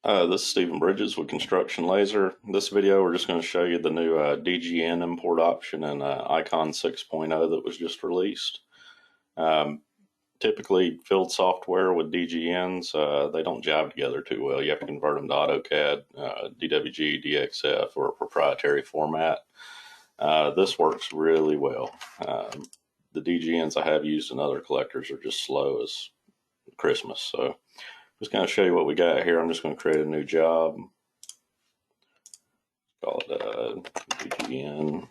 This is Stephen Bridges with Construction Laser. In this video, we're just going to show you the new DGN Import Option in iCON 6.0 that was just released. Typically, field software with DGNs, they don't jive together too well. You have to convert them to AutoCAD, DWG, DXF, or a proprietary format. This works really well. The DGNs I have used in other collectors are just slow as Christmas, so just going to show you what we got here. I'm just going to create a new job. Call it DGN.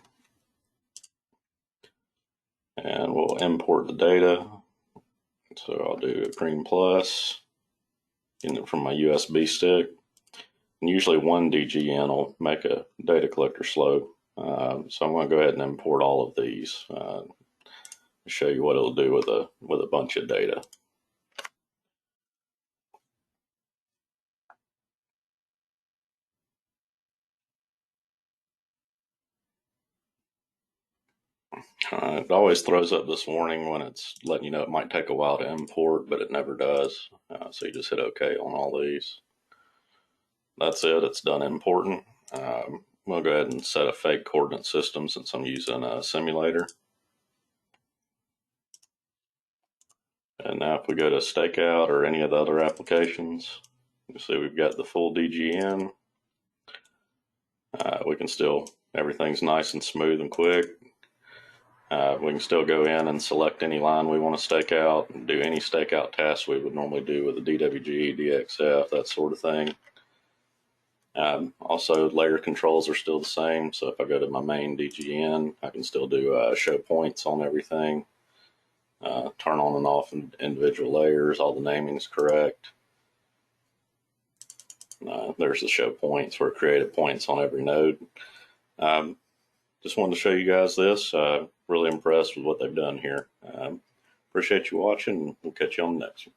And we'll import the data. So I'll do Green Plus, getting it from my USB stick. And usually one DGN will make a data collector slow. So I'm going to go ahead and import all of these. Show you what it'll do with a bunch of data. It always throws up this warning when it's letting you know it might take a while to import, but it never does. So you just hit OK on all these. That's it. It's done importing. We'll go ahead and set a fake coordinate system since I'm using a simulator. And now if we go to Stakeout or any of the other applications, you see we've got the full DGN. We can still, everything's nice and smooth and quick. We can still go in and select any line we want to stake out and do any stakeout tasks we would normally do with a DWG, DXF, that sort of thing. Also, layer controls are still the same. So if I go to my main DGN, I can still do show points on everything, turn on and off individual layers. All the naming is correct. There's the show points where it created points on every node. Just wanted to show you guys this. Really impressed with what they've done here. Appreciate you watching. We'll catch you on the next one.